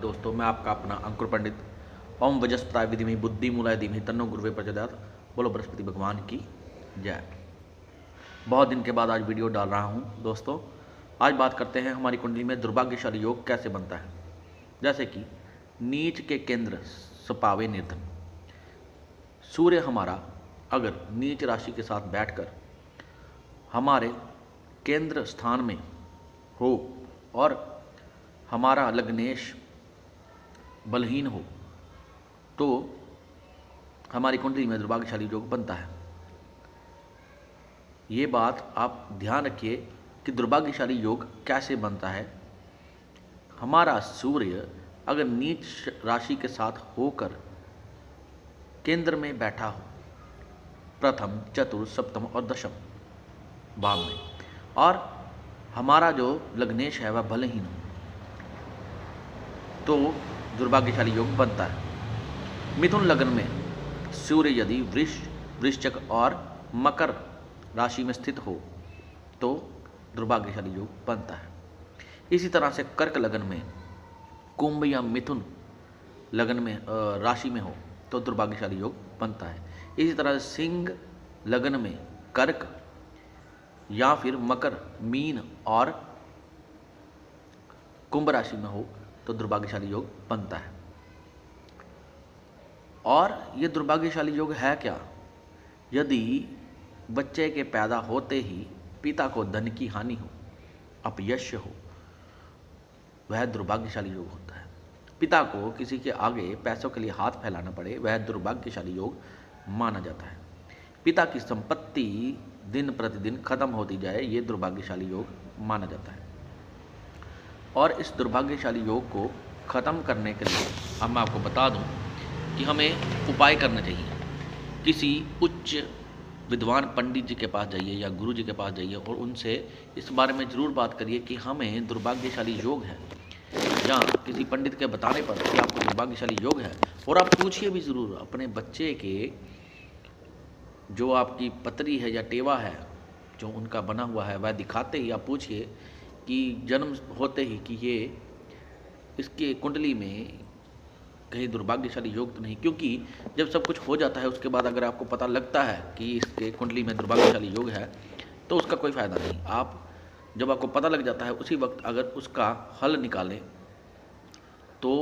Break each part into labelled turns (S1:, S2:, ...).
S1: दोस्तों, मैं आपका अपना अंकुर पंडित। ओम वजस्पताय विधिमहि बुद्धि मूलाय धीमहि तन्नो गुरुवे प्रचोदयात्। बोलो बृहस्पति भगवान की जय। बहुत दिन के बाद आज वीडियो डाल रहा हूँ दोस्तों। आज बात करते हैं हमारी कुंडली में दुर्भाग्यशाली योग कैसे बनता है। जैसे कि नीच के केंद्र सपावे निर्धन। सूर्य हमारा अगर नीच राशि के साथ बैठकर हमारे केंद्र स्थान में हो और हमारा लग्नेश बलहीन हो तो हमारी कुंडली में दुर्भाग्यशाली योग बनता है। ये बात आप ध्यान रखिए कि दुर्भाग्यशाली योग कैसे बनता है। हमारा सूर्य अगर नीच राशि के साथ होकर केंद्र में बैठा हो, प्रथम, चतुर्थ, सप्तम और दशम भाव में, और हमारा जो लग्नेश है वह बलहीन हो तो दुर्भाग्यशाली योग बनता है। मिथुन लग्न में सूर्य यदि वृश्चिक और मकर राशि में स्थित हो तो दुर्भाग्यशाली योग बनता है। इसी तरह से कर्क लग्न में कुंभ या मिथुन लग्न में राशि में हो तो दुर्भाग्यशाली योग बनता है। इसी तरह से सिंह लग्न में कर्क या फिर मकर, मीन और कुंभ राशि में हो तो दुर्भाग्यशाली योग बनता है। और ये दुर्भाग्यशाली योग है क्या? यदि बच्चे के पैदा होते ही पिता को धन की हानि हो, अपयश हो, वह दुर्भाग्यशाली योग होता है। पिता को किसी के आगे पैसों के लिए हाथ फैलाना पड़े, वह दुर्भाग्यशाली योग माना जाता है। पिता की संपत्ति दिन प्रतिदिन खत्म होती जाए, ये दुर्भाग्यशाली योग माना जाता है। और इस दुर्भाग्यशाली योग को ख़त्म करने के लिए अब मैं आपको बता दूं कि हमें उपाय करना चाहिए। किसी उच्च विद्वान पंडित जी के पास जाइए या गुरु जी के पास जाइए और उनसे इस बारे में ज़रूर बात करिए कि हमें दुर्भाग्यशाली योग है, या किसी पंडित के बताने पर कि आपको दुर्भाग्यशाली योग है। और आप पूछिए भी ज़रूर अपने बच्चे के, जो आपकी पतरी है या टेवा है जो उनका बना हुआ है, वह दिखाते ही आप पूछिए कि जन्म होते ही कि ये इसके कुंडली में कहीं दुर्भाग्यशाली योग तो नहीं। क्योंकि जब सब कुछ हो जाता है उसके बाद अगर आपको पता लगता है कि इसके कुंडली में दुर्भाग्यशाली योग है तो उसका कोई फ़ायदा नहीं। आप जब आपको पता लग जाता है उसी वक्त अगर उसका हल निकालें तो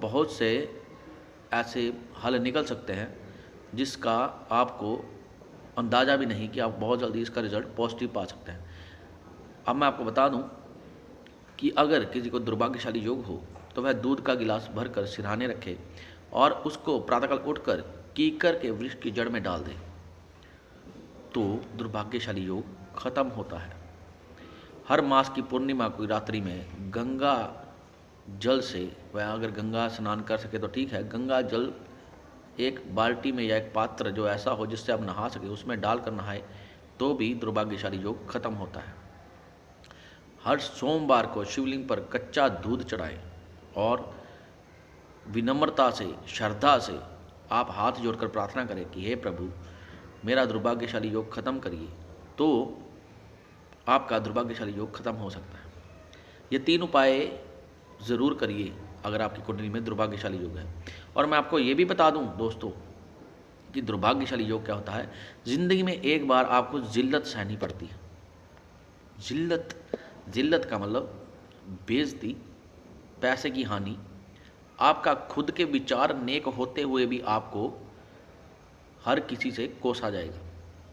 S1: बहुत से ऐसे हल निकल सकते हैं जिसका आपको अंदाज़ा भी नहीं कि आप बहुत जल्दी इसका रिज़ल्ट पॉजिटिव पा सकते हैं। अब मैं आपको बता दूं कि अगर किसी को दुर्भाग्यशाली योग हो तो वह दूध का गिलास भरकर सिरहाने रखे और उसको प्रातःकाल उठकर कीकर के वृक्ष की जड़ में डाल दे तो दुर्भाग्यशाली योग खत्म होता है। हर मास की पूर्णिमा की रात्रि में गंगा जल से, वह अगर गंगा स्नान कर सके तो ठीक है, गंगा जल एक बाल्टी में या एक पात्र जो ऐसा हो जिससे आप नहा सके उसमें डालकर नहाए तो भी दुर्भाग्यशाली योग खत्म होता है। हर सोमवार को शिवलिंग पर कच्चा दूध चढ़ाएं और विनम्रता से, श्रद्धा से आप हाथ जोड़कर प्रार्थना करें कि हे प्रभु, मेरा दुर्भाग्यशाली योग खत्म करिए, तो आपका दुर्भाग्यशाली योग खत्म हो सकता है। ये 3 उपाय ज़रूर करिए अगर आपकी कुंडली में दुर्भाग्यशाली योग है। और मैं आपको ये भी बता दूं दोस्तों कि दुर्भाग्यशाली योग क्या होता है। ज़िंदगी में एक बार आपको जिल्लत सहनी पड़ती है। जिल्लत का मतलब बेइज्जती, पैसे की हानि, आपका खुद के विचार नेक होते हुए भी आपको हर किसी से कोसा जाएगा।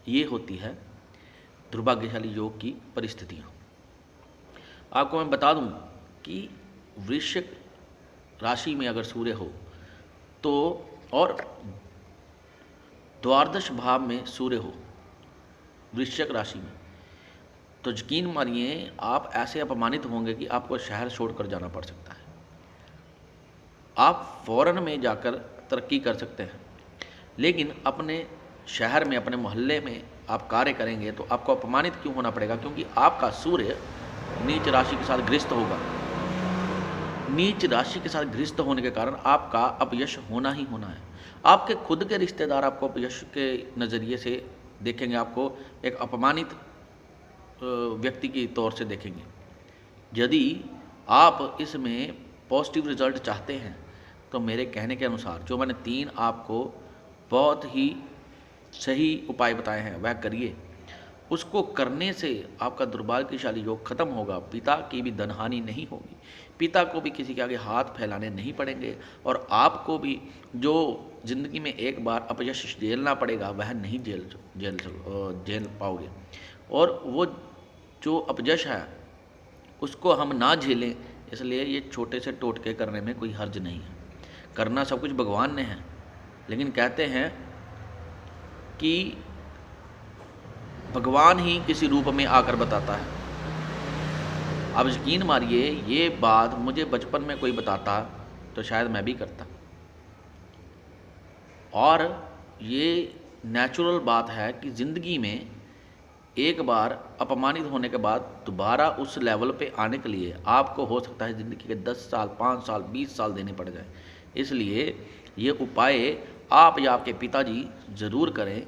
S1: ये होती है दुर्भाग्यशाली योग की परिस्थितियाँ। आपको मैं बता दूं कि वृश्चिक राशि में अगर सूर्य हो तो, और द्वादश भाव में सूर्य हो वृश्चिक राशि में, तो यकीन मानिए आप ऐसे अपमानित होंगे कि आपको शहर छोड़कर जाना पड़ सकता है। आप फॉरेन में जाकर तरक्की कर सकते हैं, लेकिन अपने शहर में, अपने मोहल्ले में आप कार्य करेंगे तो आपको अपमानित क्यों होना पड़ेगा? क्योंकि आपका सूर्य नीच राशि के साथ गृहस्थ होगा। नीच राशि के साथ गृहस्थ होने के कारण आपका अपयश होना ही होना है। आपके खुद के रिश्तेदार आपको अपयश के नज़रिए से देखेंगे, आपको एक अपमानित व्यक्ति के तौर से देखेंगे। यदि आप इसमें पॉजिटिव रिजल्ट चाहते हैं तो मेरे कहने के अनुसार जो मैंने 3 आपको बहुत ही सही उपाय बताए हैं वह करिए। उसको करने से आपका दुर्भाग्यशाली योग खत्म होगा, पिता की भी धनहानि नहीं होगी, पिता को भी किसी के आगे हाथ फैलाने नहीं पड़ेंगे और आपको भी जो ज़िंदगी में एक बार अपयश झेलना पड़ेगा वह नहीं झेल पाओगे। और वो जो अपयश है उसको हम ना झेलें, इसलिए ये छोटे से टोटके करने में कोई हर्ज नहीं है। करना सब कुछ भगवान ने है, लेकिन कहते हैं कि भगवान ही किसी रूप में आकर बताता है। अब यकीन मानिए ये बात मुझे बचपन में कोई बताता तो शायद मैं भी करता। और ये नेचुरल बात है कि ज़िंदगी में एक बार अपमानित होने के बाद दोबारा उस लेवल पे आने के लिए आपको हो सकता है ज़िंदगी के 10 साल, 5 साल, 20 साल देने पड़ जाए। इसलिए ये उपाय आप या आपके पिताजी ज़रूर करें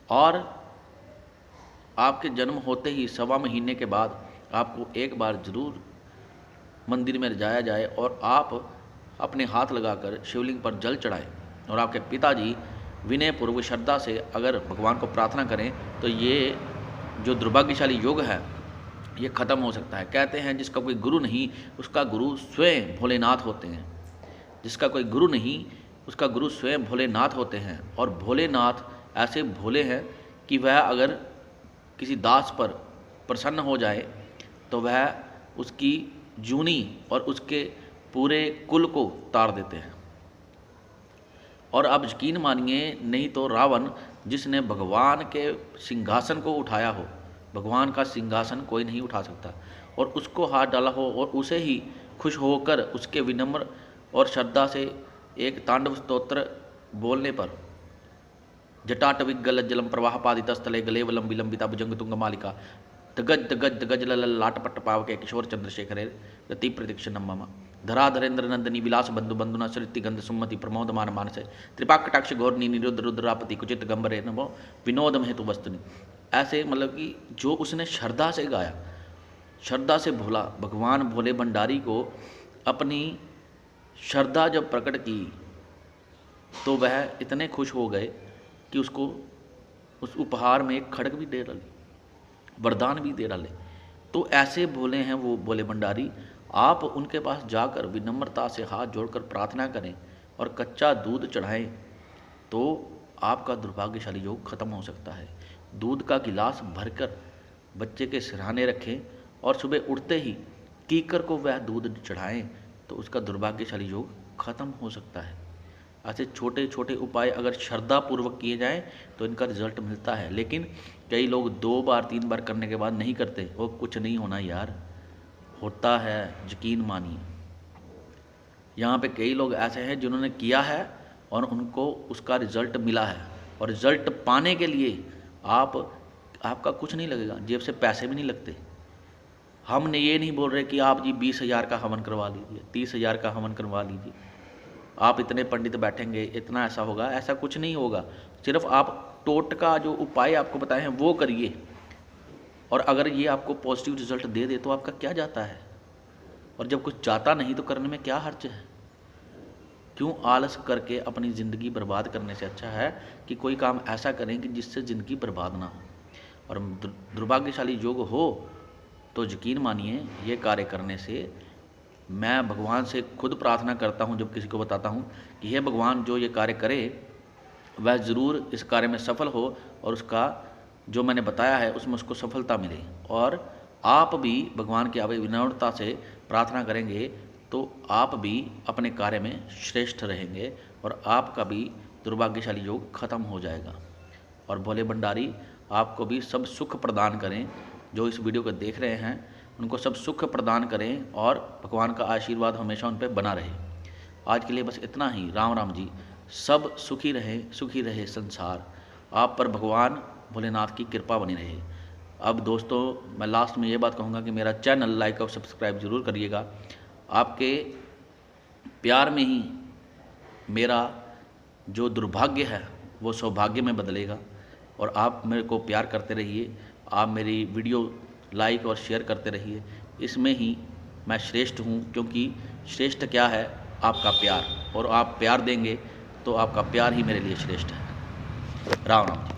S1: और आपके जन्म होते ही 1.25 महीने के बाद आपको एक बार ज़रूर मंदिर में जाया जाए और आप अपने हाथ लगाकर शिवलिंग पर जल चढ़ाएं और आपके पिताजी विनयपूर्वक श्रद्धा से अगर भगवान को प्रार्थना करें तो ये जो दुर्भाग्यशाली योग है ये ख़त्म हो सकता है। कहते हैं जिसका कोई गुरु नहीं उसका गुरु स्वयं भोलेनाथ होते हैं। जिसका कोई गुरु नहीं उसका गुरु स्वयं भोलेनाथ होते हैं। और भोलेनाथ ऐसे भोले हैं कि वह अगर किसी दास पर प्रसन्न हो जाए तो वह उसकी जूनी और उसके पूरे कुल को तार देते हैं। और अब यकीन मानिए नहीं तो रावण जिसने भगवान के सिंहासन को उठाया हो, भगवान का सिंहासन कोई नहीं उठा सकता, और उसको हाथ डाला हो और उसे ही खुश होकर उसके विनम्र और श्रद्धा से एक तांडव स्तोत्र बोलने पर जटाटविगल जलम प्रवाह पादितस्थले गलेवलम विलंबिता भुजंग तुंग मालिका दगज दगज दगज लल लाटपट पावके किशोर चंद्रशेखरे रति प्रदीक्षण मम धराधरेन्द्र नंदनी विलास बंधु बंधुना सृति गंध सुमति प्रमोदमान मानसे त्रिपाकटाक्ष घोरनी निरुद्ध रुद्रापति कुचित गंबरे नमो विनोदम हेतु वस्तुनि। ऐसे मतलब कि जो उसने श्रद्धा से गाया, श्रद्धा से भोला, भगवान भोले भंडारी को अपनी श्रद्धा जब प्रकट की तो वह इतने खुश हो गए कि उसको उस उपहार में एक खड़ग भी दे डाले, वरदान भी दे डाले। तो ऐसे भोले हैं वो भोले भंडारी। आप उनके पास जाकर विनम्रता से हाथ जोड़कर प्रार्थना करें और कच्चा दूध चढ़ाएं तो आपका दुर्भाग्यशाली योग खत्म हो सकता है। दूध का गिलास भरकर बच्चे के सिरहाने रखें और सुबह उठते ही कीकर को वह दूध चढ़ाएं तो उसका दुर्भाग्यशाली योग खत्म हो सकता है। ऐसे छोटे छोटे उपाय अगर श्रद्धापूर्वक किए जाएं तो इनका रिजल्ट मिलता है। लेकिन कई लोग 2 बार 3 बार करने के बाद नहीं करते, वो कुछ नहीं होना यार, होता है, यकीन मानिए। यहाँ पे कई लोग ऐसे हैं जिन्होंने किया है और उनको उसका रिजल्ट मिला है। और रिजल्ट पाने के लिए आपका कुछ नहीं लगेगा, जेब से पैसे भी नहीं लगते। हमने ये नहीं बोल रहे कि आप जी 20,000 का हवन करवा लीजिए, 30,000 का हवन करवा लीजिए, आप इतने पंडित बैठेंगे, इतना ऐसा होगा, ऐसा कुछ नहीं होगा। सिर्फ आप टोटका जो उपाय आपको बताए हैं वो करिए और अगर ये आपको पॉजिटिव रिजल्ट दे दे तो आपका क्या जाता है। और जब कुछ जाता नहीं तो करने में क्या हर्ज है। क्यों आलस करके अपनी ज़िंदगी बर्बाद करने से अच्छा है कि कोई काम ऐसा करें कि जिससे ज़िंदगी बर्बाद ना हो। और दुर्भाग्यशाली योग हो तो यकीन मानिए ये कार्य करने से मैं भगवान से खुद प्रार्थना करता हूँ, जब किसी को बताता हूँ कि हे भगवान जो ये कार्य करे वह ज़रूर इस कार्य में सफल हो और उसका जो मैंने बताया है उसमें उसको सफलता मिले। और आप भी भगवान के आगे विनम्रता से प्रार्थना करेंगे तो आप भी अपने कार्य में श्रेष्ठ रहेंगे और आपका भी दुर्भाग्यशाली योग खत्म हो जाएगा। और भोले भंडारी आपको भी सब सुख प्रदान करें। जो इस वीडियो को देख रहे हैं उनको सब सुख प्रदान करें और भगवान का आशीर्वाद हमेशा उन पर बना रहे। आज के लिए बस इतना ही। राम राम जी। सब सुखी रहे संसार। आप पर भगवान भोलेनाथ की कृपा बनी रहे। अब दोस्तों मैं लास्ट में ये बात कहूँगा कि मेरा चैनल लाइक और सब्सक्राइब ज़रूर करिएगा। आपके प्यार में ही मेरा जो दुर्भाग्य है वो सौभाग्य में बदलेगा। और आप मेरे को प्यार करते रहिए, आप मेरी वीडियो लाइक और शेयर करते रहिए। इसमें ही मैं श्रेष्ठ हूँ क्योंकि श्रेष्ठ क्या है? आपका प्यार, और आप प्यार देंगे तो आपका प्यार ही मेरे लिए श्रेष्ठ है। राम राम।